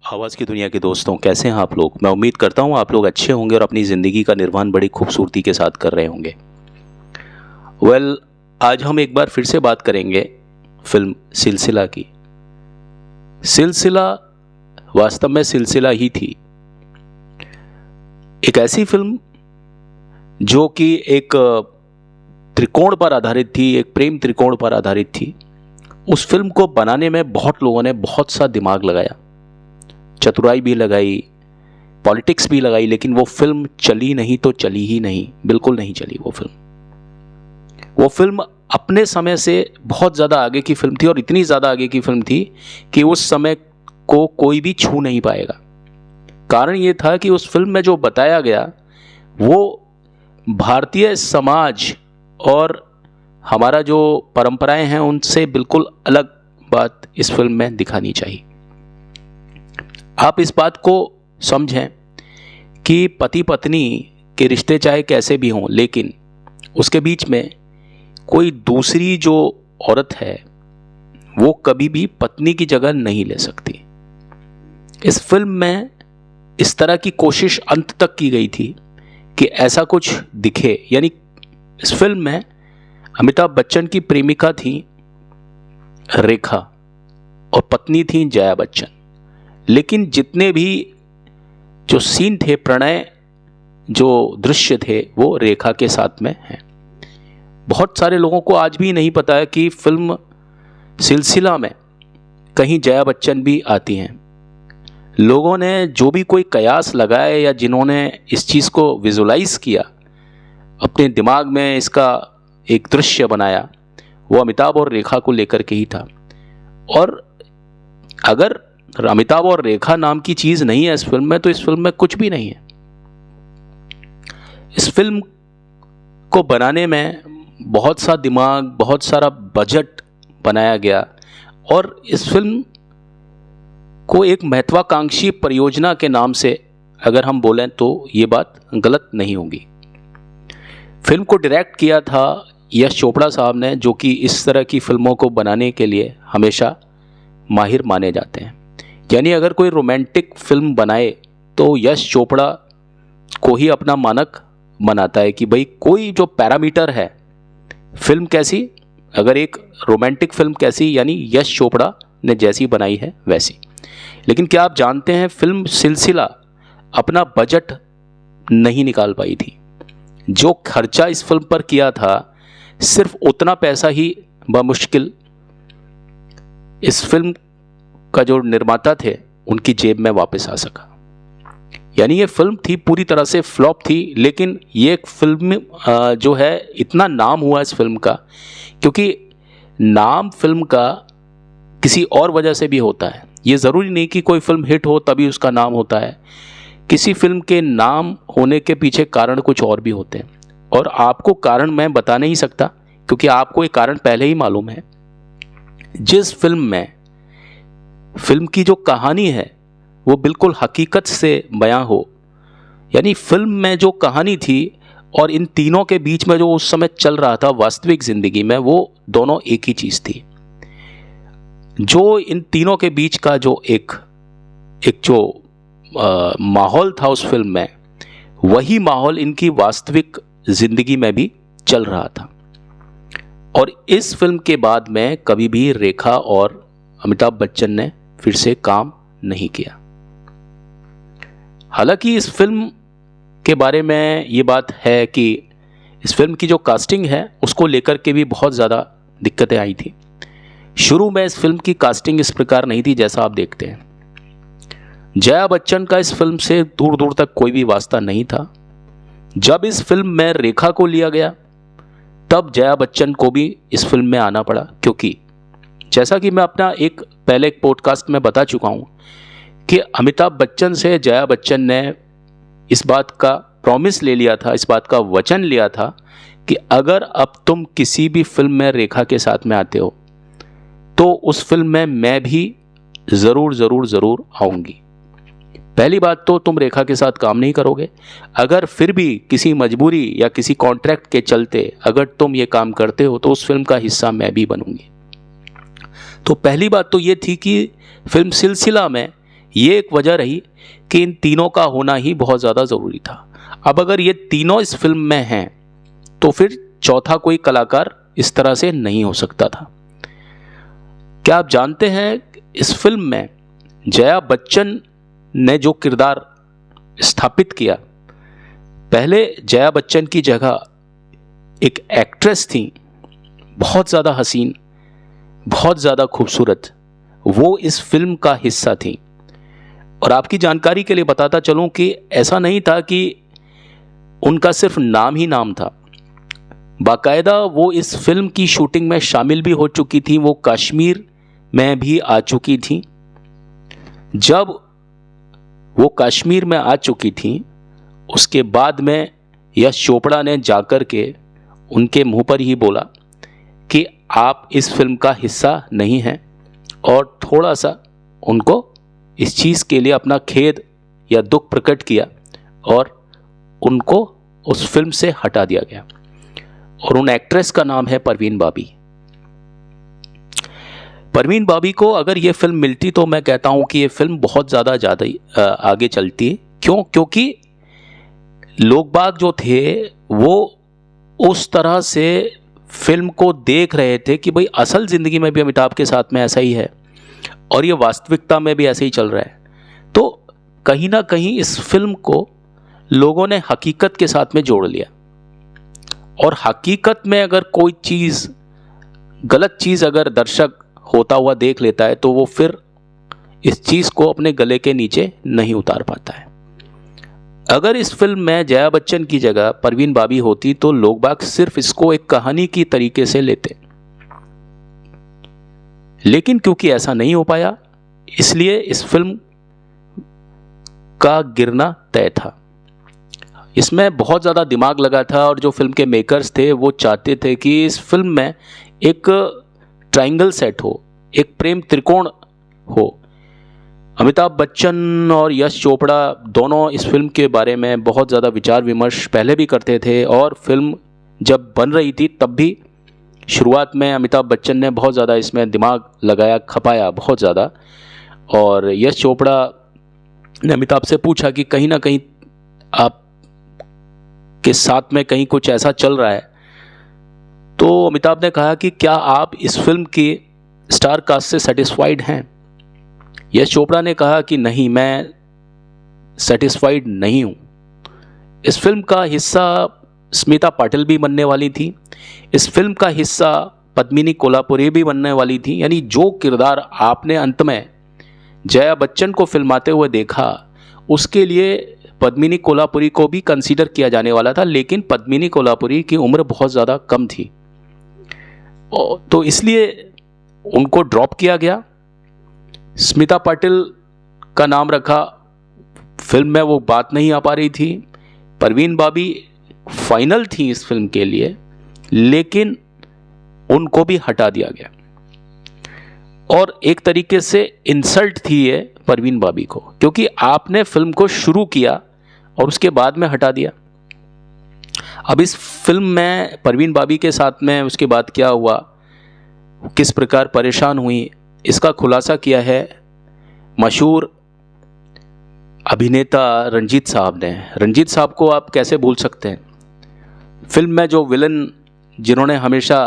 आवाज़ की दुनिया के दोस्तों, कैसे हैं आप लोग। मैं उम्मीद करता हूं आप लोग अच्छे होंगे और अपनी ज़िंदगी का निर्वहन बड़ी खूबसूरती के साथ कर रहे होंगे। आज हम एक बार फिर से बात करेंगे फिल्म सिलसिला की। सिलसिला वास्तव में सिलसिला ही थी। एक ऐसी फिल्म जो कि एक त्रिकोण पर आधारित थी, एक प्रेम त्रिकोण पर आधारित थी। उस फिल्म को बनाने में बहुत लोगों ने बहुत सा दिमाग लगाया, चतुराई भी लगाई, पॉलिटिक्स भी लगाई, लेकिन वो फिल्म चली नहीं तो चली ही नहीं, बिल्कुल नहीं चली वो फिल्म अपने समय से बहुत ज़्यादा आगे की फिल्म थी और इतनी ज़्यादा आगे की फिल्म थी कि उस समय को कोई भी छू नहीं पाएगा। कारण ये था कि उस फिल्म में जो बताया गया वो भारतीय समाज और हमारा जो परंपराएं हैं उनसे बिल्कुल अलग बात इस फिल्म में दिखानी चाहिए। आप इस बात को समझें कि पति पत्नी के रिश्ते चाहे कैसे भी हों, लेकिन उसके बीच में कोई दूसरी जो औरत है वो कभी भी पत्नी की जगह नहीं ले सकती। इस फिल्म में इस तरह की कोशिश अंत तक की गई थी कि ऐसा कुछ दिखे। यानी इस फिल्म में अमिताभ बच्चन की प्रेमिका थी रेखा और पत्नी थी जया बच्चन, लेकिन जितने भी जो सीन थे, प्रणय जो दृश्य थे, वो रेखा के साथ में हैं। बहुत सारे लोगों को आज भी नहीं पता है कि फिल्म सिलसिला में कहीं जया बच्चन भी आती हैं। लोगों ने जो भी कोई कयास लगाए या जिन्होंने इस चीज़ को विजुलाइज किया, अपने दिमाग में इसका एक दृश्य बनाया, वो अमिताभ और रेखा को लेकर के ही था। और अगर अमिताभ और रेखा नाम की चीज़ नहीं है इस फिल्म में, तो इस फिल्म में कुछ भी नहीं है। इस फिल्म को बनाने में बहुत सा दिमाग, बहुत सारा बजट बनाया गया और इस फिल्म को एक महत्वाकांक्षी परियोजना के नाम से अगर हम बोलें तो ये बात गलत नहीं होगी। फिल्म को डायरेक्ट किया था यश चोपड़ा साहब ने, जो कि इस तरह की फिल्मों को बनाने के लिए हमेशा माहिर माने जाते हैं। यानी अगर कोई रोमांटिक फिल्म बनाए तो यश चोपड़ा को ही अपना मानक बनाता है कि भाई कोई जो पैरामीटर है फिल्म कैसी, अगर एक रोमांटिक फिल्म कैसी, यानी यश चोपड़ा ने जैसी बनाई है वैसी। लेकिन क्या आप जानते हैं फिल्म सिलसिला अपना बजट नहीं निकाल पाई थी। जो खर्चा इस फिल्म पर किया था सिर्फ उतना पैसा ही बमुश्किल इस फिल्म का जो निर्माता थे उनकी जेब में वापस आ सका। यानी ये फिल्म थी पूरी तरह से फ्लॉप थी। लेकिन ये फिल्म जो है इतना नाम हुआ इस फिल्म का, क्योंकि नाम फिल्म का किसी और वजह से भी होता है। ये ज़रूरी नहीं कि कोई फिल्म हिट हो तभी उसका नाम होता है। किसी फिल्म के नाम होने के पीछे कारण कुछ और भी होते हैं और आपको कारण मैं बता नहीं सकता, क्योंकि आपको ये कारण पहले ही मालूम है। जिस फिल्म में फिल्म की जो कहानी है वो बिल्कुल हकीकत से बयां हो, यानी फिल्म में जो कहानी थी और इन तीनों के बीच में जो उस समय चल रहा था वास्तविक ज़िंदगी में, वो दोनों एक ही चीज़ थी। जो इन तीनों के बीच का जो एक जो माहौल था उस फिल्म में, वही माहौल इनकी वास्तविक ज़िंदगी में भी चल रहा था। और इस फिल्म के बाद में कभी भी रेखा और अमिताभ बच्चन ने फिर से काम नहीं किया। हालांकि इस फिल्म के बारे में ये बात है कि इस फिल्म की जो कास्टिंग है उसको लेकर के भी बहुत ज़्यादा दिक्कतें आई थी। शुरू में इस फिल्म की कास्टिंग इस प्रकार नहीं थी जैसा आप देखते हैं। जया बच्चन का इस फिल्म से दूर दूर तक कोई भी वास्ता नहीं था। जब इस फिल्म में रेखा को लिया गया तब जया बच्चन को भी इस फिल्म में आना पड़ा, क्योंकि जैसा कि मैं अपना पहले एक पॉडकास्ट में बता चुका हूं कि अमिताभ बच्चन से जया बच्चन ने इस बात का प्रॉमिस ले लिया था, इस बात का वचन लिया था कि अगर अब तुम किसी भी फिल्म में रेखा के साथ में आते हो तो उस फिल्म में मैं भी ज़रूर आऊँगी। पहली बात तो तुम रेखा के साथ काम नहीं करोगे। अगर फिर भी किसी मजबूरी या किसी कॉन्ट्रैक्ट के चलते अगर तुम ये काम करते हो तो उस फिल्म का हिस्सा मैं भी बनूंगी। तो पहली बात तो ये थी कि फिल्म सिलसिला में ये एक वजह रही कि इन तीनों का होना ही बहुत ज़्यादा ज़रूरी था। अब अगर ये तीनों इस फिल्म में हैं तो फिर चौथा कोई कलाकार इस तरह से नहीं हो सकता था। क्या आप जानते हैं इस फिल्म में जया बच्चन ने जो किरदार स्थापित किया, पहले जया बच्चन की जगह एक एक्ट्रेस थी, बहुत ज़्यादा हसीन, बहुत ज़्यादा खूबसूरत, वो इस फिल्म का हिस्सा थी। और आपकी जानकारी के लिए बताता चलूं कि ऐसा नहीं था कि उनका सिर्फ नाम ही नाम था, बाकायदा वो इस फिल्म की शूटिंग में शामिल भी हो चुकी थी, वो कश्मीर में भी आ चुकी थी। जब वो कश्मीर में आ चुकी थी उसके बाद में यश चोपड़ा ने जाकर के उनके मुंह पर ही बोला कि आप इस फिल्म का हिस्सा नहीं हैं, और थोड़ा सा उनको इस चीज़ के लिए अपना खेद या दुख प्रकट किया और उनको उस फिल्म से हटा दिया गया। और उन एक्ट्रेस का नाम है परवीन बाबी। परवीन बाबी को अगर ये फिल्म मिलती तो मैं कहता हूँ कि ये फिल्म बहुत ज़्यादा आगे चलती। क्यों? क्योंकि लोग बाग जो थे वो उस तरह से फिल्म को देख रहे थे कि भाई असल ज़िंदगी में भी अमिताभ के साथ में ऐसा ही है और ये वास्तविकता में भी ऐसे ही चल रहा है। तो कहीं ना कहीं इस फिल्म को लोगों ने हकीकत के साथ में जोड़ लिया, और हकीकत में अगर कोई चीज़, गलत चीज़ अगर दर्शक होता हुआ देख लेता है तो वो फिर इस चीज़ को अपने गले के नीचे नहीं उतार पाता है। अगर इस फिल्म में जया बच्चन की जगह परवीन बाबी होती तो लोग बाग सिर्फ इसको एक कहानी की तरीके से लेते, लेकिन क्योंकि ऐसा नहीं हो पाया इसलिए इस फिल्म का गिरना तय था। इसमें बहुत ज़्यादा दिमाग लगा था और जो फिल्म के मेकर्स थे वो चाहते थे कि इस फिल्म में एक ट्रायंगल सेट हो, एक प्रेम त्रिकोण हो। अमिताभ बच्चन और यश चोपड़ा दोनों इस फिल्म के बारे में बहुत ज़्यादा विचार विमर्श पहले भी करते थे, और फिल्म जब बन रही थी तब भी शुरुआत में अमिताभ बच्चन ने बहुत ज़्यादा इसमें दिमाग लगाया, खपाया बहुत ज़्यादा। और यश चोपड़ा ने अमिताभ से पूछा कि कहीं ना कहीं आप के साथ में कहीं कुछ ऐसा चल रहा है, तो अमिताभ ने कहा कि क्या आप इस फिल्म की स्टार कास्ट से सेटिस्फाइड हैं? यश चोपड़ा ने कहा कि नहीं, मैं सेटिस्फाइड नहीं हूँ। इस फिल्म का हिस्सा स्मिता पाटिल भी बनने वाली थी, इस फिल्म का हिस्सा पद्मिनी कोल्हापुरी भी बनने वाली थी। यानी जो किरदार आपने अंत में जया बच्चन को फिल्माते हुए देखा उसके लिए पद्मिनी कोल्हापुरी को भी कंसीडर किया जाने वाला था, लेकिन पद्मिनी कोल्हापुरी की उम्र बहुत ज़्यादा कम थी तो इसलिए उनको ड्रॉप किया गया। स्मिता पाटिल का नाम रखा, फिल्म में वो बात नहीं आ पा रही थी। परवीन बाबी फाइनल थी इस फिल्म के लिए, लेकिन उनको भी हटा दिया गया और एक तरीके से इंसल्ट थी ये परवीन बाबी को, क्योंकि आपने फिल्म को शुरू किया और उसके बाद में हटा दिया। अब इस फिल्म में परवीन बाबी के साथ में उसके बाद क्या हुआ, किस प्रकार परेशान हुई, इसका खुलासा किया है मशहूर अभिनेता रंजीत साहब ने। रंजीत साहब को आप कैसे भूल सकते हैं? फिल्म में जो विलन जिन्होंने हमेशा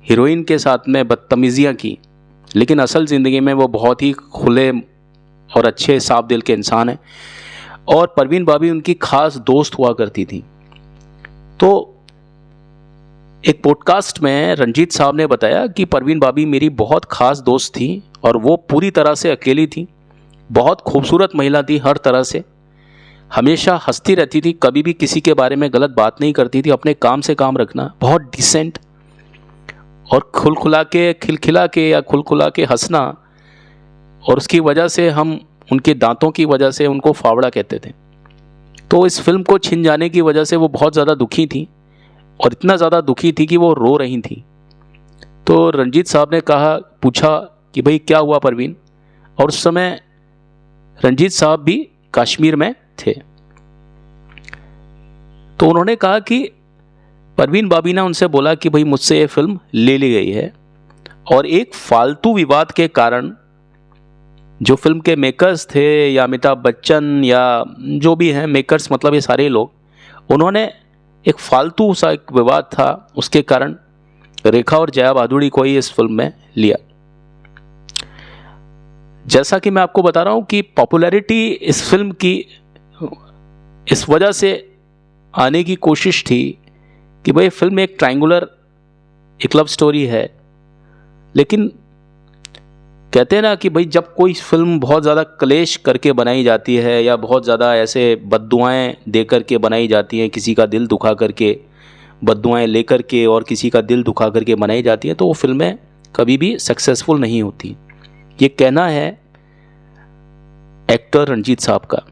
हीरोइन के साथ में बदतमीज़ियाँ की, लेकिन असल ज़िंदगी में वो बहुत ही खुले और अच्छे साफ दिल के इंसान हैं, और परवीन बाबी उनकी खास दोस्त हुआ करती थी। तो एक पॉडकास्ट में रंजीत साहब ने बताया कि परवीन बाबी मेरी बहुत खास दोस्त थी और वो पूरी तरह से अकेली थी, बहुत खूबसूरत महिला थी, हर तरह से हमेशा हंसती रहती थी, कभी भी किसी के बारे में गलत बात नहीं करती थी, अपने काम से काम रखना, बहुत डिसेंट और खुलखुला के खिलखिला के या खुलखुला के हंसना। और उसकी वजह से हम उनके दांतों की वजह से उनको फावड़ा कहते थे। तो इस फिल्म को छिन जाने की वजह से वो बहुत ज़्यादा दुखी थी, और इतना ज़्यादा दुखी थी कि वो रो रही थी। तो रंजीत साहब ने पूछा कि भाई क्या हुआ परवीन, और उस समय रंजीत साहब भी कश्मीर में थे। तो उन्होंने कहा कि परवीन बाबी ने उनसे बोला कि भाई मुझसे ये फिल्म ले ली गई है और एक फालतू विवाद के कारण जो फिल्म के मेकर्स थे या अमिताभ बच्चन या जो भी हैं मेकर्स, मतलब ये सारे लोग, उन्होंने एक फालतू सा एक विवाद था, उसके कारण रेखा और जया भादुड़ी को ही इस फिल्म में लिया। जैसा कि मैं आपको बता रहा हूँ कि पॉपुलैरिटी इस फिल्म की इस वजह से आने की कोशिश थी कि भाई फिल्म एक ट्रायंगुलर एक लव स्टोरी है, लेकिन कहते हैं ना कि भाई जब कोई फिल्म बहुत ज़्यादा क्लेश करके बनाई जाती है या बहुत ज़्यादा ऐसे बद्दुआएं दे करके बनाई जाती हैं, किसी का दिल दुखा करके बद्दुआएं लेकर के और किसी का दिल दुखा करके बनाई जाती है, तो वो फिल्में कभी भी सक्सेसफुल नहीं होती। ये कहना है एक्टर रंजीत साहब का।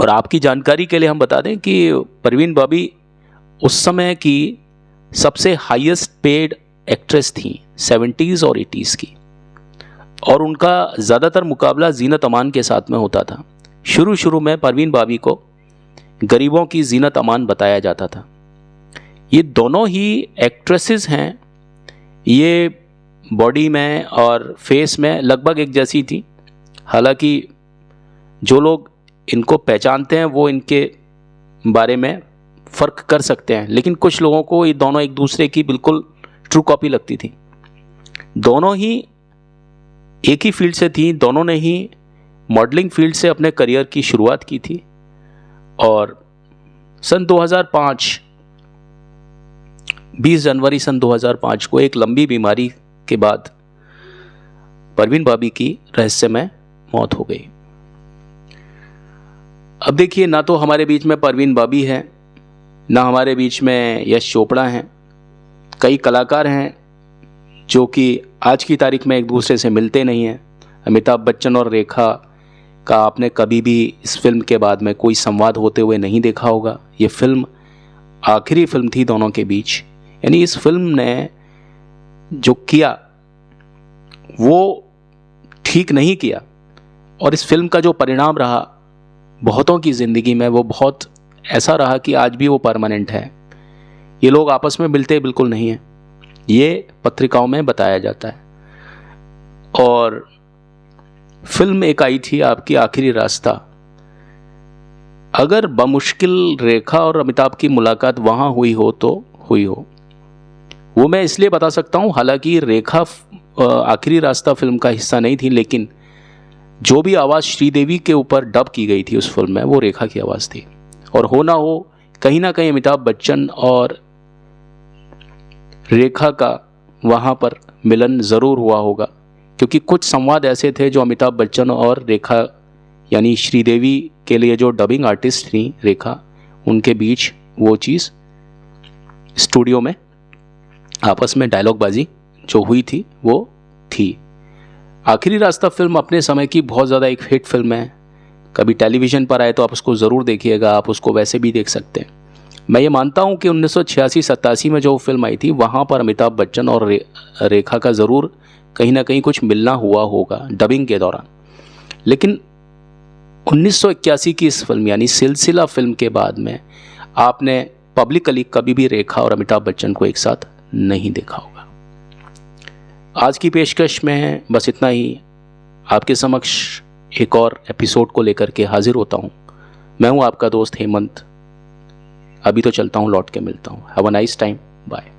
और आपकी जानकारी के लिए हम बता दें कि परवीन बाबी उस समय की सबसे हाईएस्ट पेड एक्ट्रेस थी 70s और 80s की, और उनका ज़्यादातर मुकाबला जीनत अमान के साथ में होता था। शुरू में परवीन बाबी को गरीबों की जीनत अमान बताया जाता था। ये दोनों ही एक्ट्रेसेस हैं, ये बॉडी में और फेस में लगभग एक जैसी थी। हालांकि जो लोग इनको पहचानते हैं वो इनके बारे में फ़र्क कर सकते हैं, लेकिन कुछ लोगों को ये दोनों एक दूसरे की बिल्कुल ट्रू कॉपी लगती थी। दोनों ही एक ही फील्ड से थी, दोनों ने ही मॉडलिंग फील्ड से अपने करियर की शुरुआत की थी। और सन 2005 20 जनवरी सन 2005 को एक लंबी बीमारी के बाद परवीन बाबी की रहस्यमय मौत हो गई। अब देखिए, ना तो हमारे बीच में परवीन बाबी है, ना हमारे बीच में यश चोपड़ा हैं। कई कलाकार हैं जो कि आज की तारीख में एक दूसरे से मिलते नहीं हैं। अमिताभ बच्चन और रेखा का आपने कभी भी इस फिल्म के बाद में कोई संवाद होते हुए नहीं देखा होगा। ये फिल्म आखिरी फिल्म थी दोनों के बीच, यानी इस फिल्म ने जो किया वो ठीक नहीं किया, और इस फिल्म का जो परिणाम रहा बहुतों की ज़िंदगी में वो बहुत ऐसा रहा कि आज भी वो परमानेंट है। ये लोग आपस में मिलते बिल्कुल नहीं हैं, ये पत्रिकाओं में बताया जाता है। और फिल्म एक आई थी आपकी आखिरी रास्ता। अगर बमुश्किल रेखा और अमिताभ की मुलाकात वहाँ हुई हो तो हुई हो, वो मैं इसलिए बता सकता हूँ। हालांकि रेखा आखिरी रास्ता फिल्म का हिस्सा नहीं थी, लेकिन जो भी आवाज़ श्रीदेवी के ऊपर डब की गई थी उस फिल्म में वो रेखा की आवाज़ थी। और हो ना हो कहीं ना कहीं अमिताभ बच्चन और रेखा का वहाँ पर मिलन ज़रूर हुआ होगा, क्योंकि कुछ संवाद ऐसे थे जो अमिताभ बच्चन और रेखा यानी श्रीदेवी के लिए जो डबिंग आर्टिस्ट थी रेखा, उनके बीच वो चीज़ स्टूडियो में आपस में डायलॉगबाजी जो हुई थी वो थी। आखिरी रास्ता फिल्म अपने समय की बहुत ज़्यादा एक हिट फिल्म है। कभी टेलीविज़न पर आए तो आप उसको ज़रूर देखिएगा, आप उसको वैसे भी देख सकते हैं। मैं ये मानता हूँ कि 1986-87 में जो फिल्म आई थी वहाँ पर अमिताभ बच्चन और रेखा का ज़रूर कहीं ना कहीं कुछ मिलना हुआ होगा डबिंग के दौरान। लेकिन 1981 की इस फिल्म यानी सिलसिला फिल्म के बाद में आपने पब्लिकली कभी भी रेखा और अमिताभ बच्चन को एक साथ नहीं देखा होगा। आज की पेशकश में बस इतना ही। आपके समक्ष एक और एपिसोड को लेकर के हाजिर होता हूँ। मैं हूँ आपका दोस्त हेमंत। अभी तो चलता हूँ, लौट के मिलता हूँ। Have a nice time, bye.